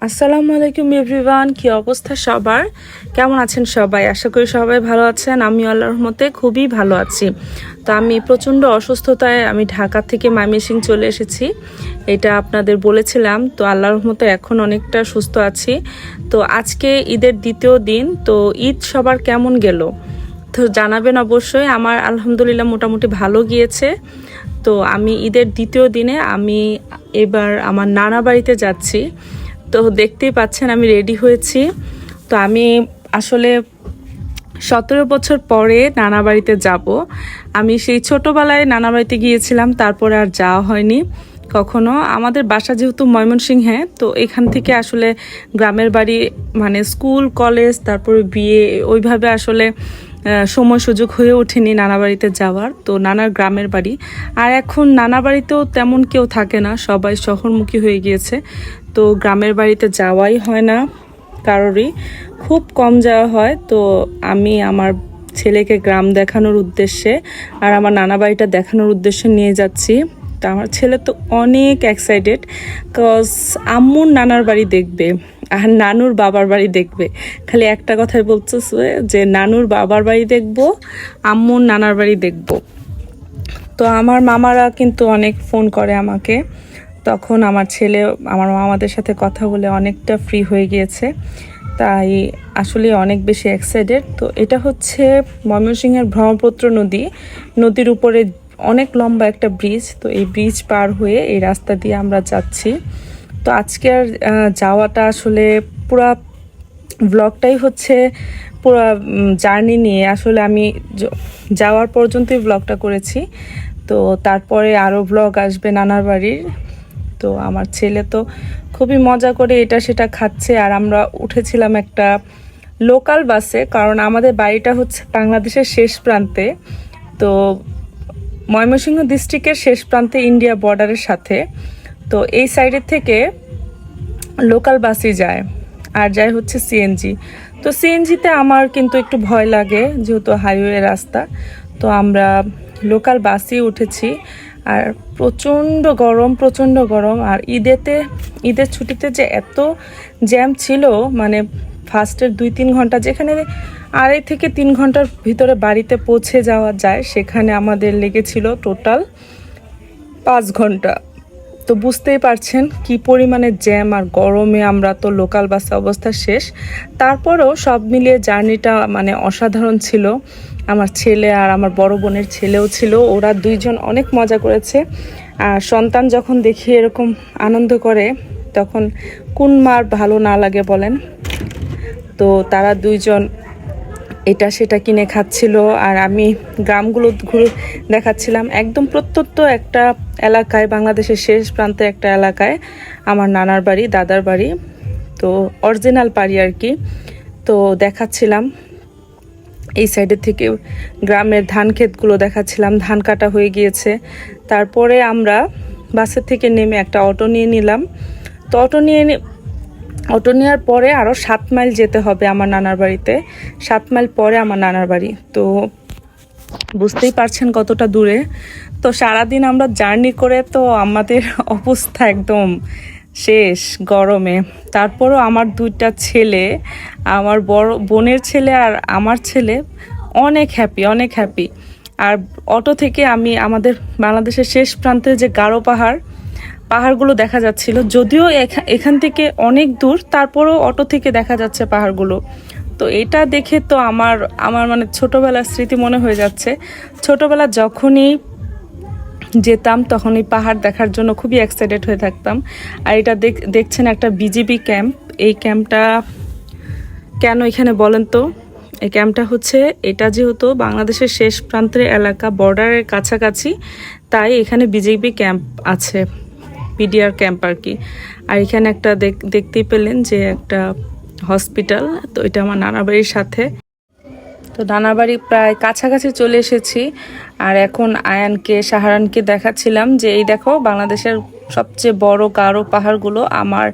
আসসালামু আলাইকুম এভরিওয়ান, কি অবস্থা সবার? কেমন আছেন সবাই? আশা করি সবাই ভালো আছেন। আমি আল্লাহর রহমতে খুবই ভালো আছি। তো আমি প্রচণ্ড অসুস্থতায় আমি ঢাকা থেকে ময়মনসিংহ চলে এসেছি, এটা আপনাদের বলেছিলাম। তো আল্লাহর রহমতে এখন অনেকটা সুস্থ আছি। তো আজকে ঈদের দ্বিতীয় দিন। তো ঈদ সবার কেমন গেল তো জানাবেন অবশ্যই। আমার আলহামদুলিল্লাহ মোটামুটি ভালো গিয়েছে। তো আমি ঈদের দ্বিতীয় দিনে আমি এবার আমার নানা বাড়িতে যাচ্ছি। তো দেখতেই পাচ্ছেন আমি রেডি হয়েছি। তো আমি আসলে 17 বছর পরে নানা বাড়িতে যাব। আমি সেই ছোটোবেলায় নানা বাড়িতে গিয়েছিলাম, তারপরে আর যাওয়া হয়নি কখনো। আমাদের বাসা যেহেতু ময়মনসিংহে, তো এখান থেকে আসলে গ্রামের বাড়ি মানে স্কুল কলেজ তারপরে বিয়ে ওইভাবে আসলে সময় সুযোগ হয়ে ওঠেনি নানা বাড়িতে যাওয়ার। তো নানার গ্রামের বাড়ি, আর এখন নানা বাড়িতেও তেমন কেউ থাকে না, সবাই শহরমুখী হয়ে গিয়েছে। তো গ্রামের বাড়িতে যাওয়াই হয় না কারোরই, খুব কম যাওয়া হয়। তো আমি আমার ছেলেকে গ্রাম দেখানোর উদ্দেশ্যে আর আমার নানা বাড়িটা দেখানোর উদ্দেশ্যে নিয়ে যাচ্ছি। তো আমার ছেলে তো অনেক এক্সাইটেড, কজ আম্মুর নানার বাড়ি দেখবে আর নানুর বাবার বাড়ি দেখবে। খালি একটা কথাই বলতেছে যে নানুর বাবার বাড়ি দেখবো, আম্মুর নানার বাড়ি দেখবো। তো আমার মামারা কিন্তু অনেক ফোন করে আমাকে, তখন আমার ছেলে আমার মামাদের সাথে কথা বলে অনেকটা ফ্রি হয়ে গিয়েছে, তাই আসলে অনেক বেশি এক্সাইটেড। তো এটা হচ্ছে ময়মনসিংহের ব্রহ্মপুত্র নদীর উপরে অনেক লম্বা একটা ব্রিজ। তো এই ব্রিজ পার হয়ে এই রাস্তা দিয়ে আমরা যাচ্ছি। তো আজকের যাওয়াটা আসলে পুরা ব্লগটাই হচ্ছে পুরা জার্নি নিয়ে। আসলে আমি যাওয়ার পর্যন্তই ব্লগটা করেছি, তো তারপরে আরও ব্লগ আসবে নানার বাড়ির। তো আমার ছেলে তো খুবই মজা করে এটা সেটা খাচ্ছে, আর আমরা উঠেছিলাম একটা লোকাল বাসে, কারণ আমাদের বাড়িটা হচ্ছে বাংলাদেশের শেষ প্রান্তে। তো ময়মনসিংহ ডিস্ট্রিক্টের শেষ প্রান্তে ইন্ডিয়া বর্ডারের সাথে। তো এই সাইডের থেকে লোকাল বাসই যায়, আর যায় হচ্ছে সিএনজি। তো সিএনজিতে আমার কিন্তু একটু ভয় লাগে, যেহেতু হাইওয়ে রাস্তা। তো আমরা লোকাল বাসই উঠেছি। আর প্রচণ্ড গরম। আর ঈদের ছুটিতে যে এত জ্যাম ছিল, মানে ফার্স্টের 2-3 ঘন্টা যেখানে 2.5 থেকে 3 ঘন্টার ভিতরে বাড়িতে পৌঁছে যাওয়া যায়, সেখানে আমাদের লেগেছিল টোটাল 5 ঘন্টা। তো বুঝতেই পারছেন কি পরিমাণে জ্যাম, আর গরমে আমরা তো লোকাল বাসে অবস্থা শেষ। তারপরেও সব মিলিয়ে জার্নিটা মানে অসাধারণ ছিল। আমার ছেলে আর আমার বড় বোনের ছেলেও ছিল, ওরা দুইজন অনেক মজা করেছে। আর সন্তান যখন দেখি এরকম আনন্দ করে, তখন কোন মার ভালো না লাগে বলেন। তো তারা দুইজন এটা সেটা কিনে খাচ্ছিল, আর আমি গ্রামগুলো ঘুরে দেখাচ্ছিলাম। একদম প্রত্যন্ত একটা এলাকায়, বাংলাদেশের শেষ প্রান্তে একটা এলাকায় আমার নানার বাড়ি, দাদার বাড়ি। তো অরিজিনাল বাড়ি আর কি। তো দেখাচ্ছিলাম এই সাইডের থেকে গ্রামের ধান ক্ষেতগুলো দেখাচ্ছিলাম। ধান কাটা হয়ে গিয়েছে। তারপরে আমরা বাসের থেকে নেমে একটা অটো নিয়ে নিলাম। তো অটো নেওয়ার পরে আরও 7 মাইল যেতে হবে আমার নানার বাড়িতে। 7 মাইল পরে আমার নানার বাড়ি। তো বুঝতেই পারছেন কতটা দূরে। তো সারাদিন আমরা জার্নি করে তো আমাদের অবস্থা একদম শেষ গরমে। তারপরও আমার 2টা ছেলে, আমার বড় বোনের ছেলে আর আমার ছেলে অনেক হ্যাপি। আর অটো থেকে আমি আমাদের বাংলাদেশের শেষ প্রান্তে যে গারো পাহাড়গুলো দেখা যাচ্ছিল, যদিও এখান থেকে অনেক দূর, তারপরেও অটো থেকে দেখা যাচ্ছে পাহাড়গুলো। তো এটা দেখে তো আমার মানে ছোটবেলার স্মৃতি মনে হয়ে যাচ্ছে। ছোটবেলা যখনই যেতাম তখন এই পাহাড় দেখার জন্য খুবই এক্সাইটেড হয়ে থাকতাম। আর এটা দেখছেন একটা বিজিবি ক্যাম্প। এই ক্যাম্পটা কেন এখানে বলেন তো? এই ক্যাম্পটা হচ্ছে, এটা যেহেতু বাংলাদেশের শেষ প্রান্তের এলাকা, বর্ডারের কাছাকাছি, তাই এখানে বিজিবি ক্যাম্প আছে, পিডিআর ক্যাম্প আর কি। আর এখানে একটা দেখতেই পেলেন যে একটা হসপিটাল। তো এটা আমার নানা বাড়ির সাথে। তো নানা বাড়ি প্রায় কাছাকাছি চলে এসেছি। আর এখন আয়ানকে শাহরানকে দেখাচ্ছিলাম যে এই দেখো বাংলাদেশের সবচেয়ে বড় গারো পাহাড়গুলো আমার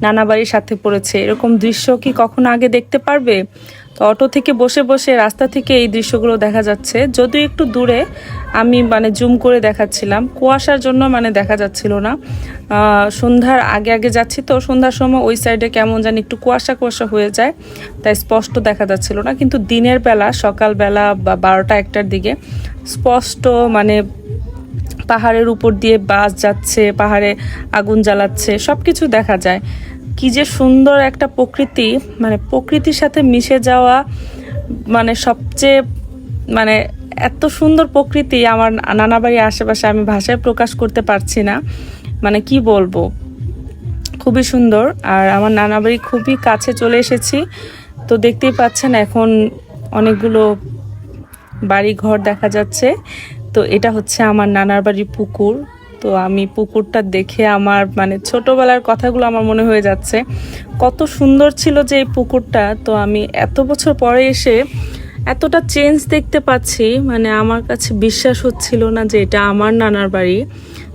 নানা বাড়ির সাথে পড়েছে। এরকম দৃশ্য কি কখনো আগে দেখতে পারবে? তো তো অটো থেকে বসে বসে রাস্তা থেকে এই দৃশ্যগুলো দেখা যাচ্ছে, যদিও একটু দূরে, আমি মানে জুম করে দেখাচ্ছিলাম, কুয়াশার জন্য মানে দেখা যাচ্ছিল না। সন্ধ্যার আগে আগে যাচ্ছি তো, সন্ধ্যার সময় ওই সাইডে কেমন জানি একটু কুয়াশা কুয়াশা হয়ে যায়, তাই স্পষ্ট দেখা যাচ্ছিল না। কিন্তু দিনের বেলা, সকালবেলা বা 12টা-1টার দিকে স্পষ্ট মানে পাহাড়ের উপর দিয়ে বাস যাচ্ছে, পাহাড়ে আগুন জ্বালাচ্ছে, সব কিছু দেখা যায়। কি যে সুন্দর একটা প্রকৃতি, মানে প্রকৃতির সাথে মিশে যাওয়া, মানে সবচেয়ে মানে এত সুন্দর প্রকৃতি আমার নানা বাড়ির আশেপাশে, আমি ভাষায় প্রকাশ করতে পারছি না, মানে কি বলবো, খুবই সুন্দর। আর আমার নানা বাড়ি খুবই কাছে চলে এসেছি, তো দেখতেই পাচ্ছেন এখন অনেকগুলো বাড়ি ঘর দেখা যাচ্ছে। তো এটা হচ্ছে আমার নানার বাড়ির পুকুর। তো আমি পুকুরটা দেখে আমার মানে ছোটবেলার কথাগুলো আমার মনে হয়ে যাচ্ছে, কত সুন্দর ছিল যে এই পুকুরটা। তো আমি এত বছর পরে এসে এতটা চেঞ্জ দেখতে পাচ্ছি, মানে আমার কাছে বিশ্বাস হচ্ছিল না যে এটা আমার নানার বাড়ি।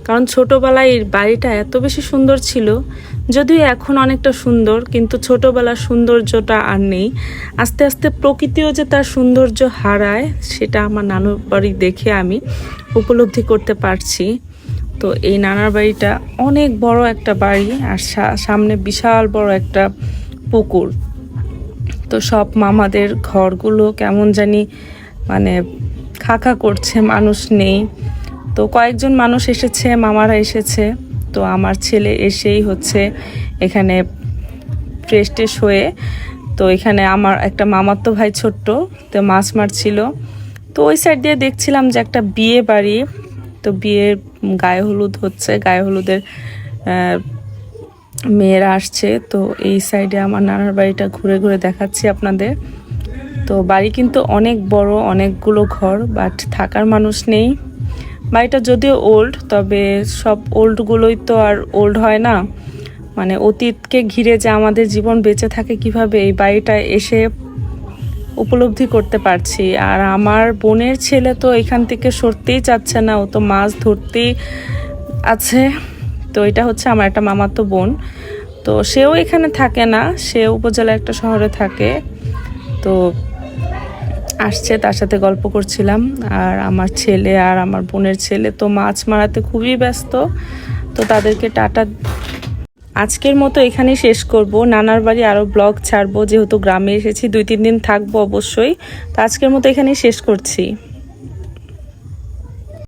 কারণ ছোটবেলায় এই বাড়িটা এত বেশি সুন্দর ছিল, যদিও এখন অনেকটা সুন্দর, কিন্তু ছোটবেলার সৌন্দর্যটা আর নেই। আস্তে আস্তে প্রকৃতিও যে তার সৌন্দর্য হারায়, সেটা আমার নানুর বাড়ি দেখে আমি উপলব্ধি করতে পারছি। তো এই নানার বাড়িটা অনেক বড় একটা বাড়ি, আর সামনে বিশাল বড় একটা পুকুর। তো সব মামাদের ঘরগুলো কেমন জানি মানে খাখা করছে, মানুষ নেই। তো কয়েকজন মানুষ এসেছে, মামারা এসেছে। তো আমার ছেলে এসেই হচ্ছে এখানে ফ্রেশ ট্রেশ হয়ে, তো এখানে আমার একটা মামাতো ভাই ছোট্ট, তো মাছ মারছিল। তো ওই সাইড দিয়ে দেখছিলাম যে একটা বিয়ে বাড়ি, তো বিয়ের গায়ে হলুদ হচ্ছে, গায়ে হলুদের মেয়েরা আসছে। তো এই সাইডে আমার নানার বাড়িটা ঘুরে ঘুরে দেখাচ্ছি আপনাদের। তো বাড়ি কিন্তু অনেক বড়, অনেকগুলো ঘর, বাট থাকার মানুষ নেই। বাড়িটা যদিও ওল্ড, তবে সব ওল্ডগুলোই তো আর ওল্ড হয় না, মানে অতীতকে ঘিরে যে আমাদের জীবন বেঁচে থাকে কিভাবে, এই বাড়িটা এসে উপলব্ধি করতে পারছি। আর আমার বোনের ছেলে তো এখান থেকে সরতেই চাচ্ছে না, ও তো মাছ ধরতেই আছে। তো এটা হচ্ছে আমার একটা মামাতো বোন, তো সেও এখানে থাকে না, সে উপজেলা একটা শহরে থাকে। তো আসছে, তার সাথে গল্প করছিলাম। আর আমার ছেলে আর আমার বোনের ছেলে তো মাছ মারাতে খুবই ব্যস্ত, তো তাদেরকে টাটা। আজকের মতো এখানেই শেষ করব। নানার বাড়ি আরও ব্লগ ছাড়বো, যেহেতু গ্রামে এসেছি, 2-3 দিন থাকবো অবশ্যই। তো আজকের মতো এখানেই শেষ করছি।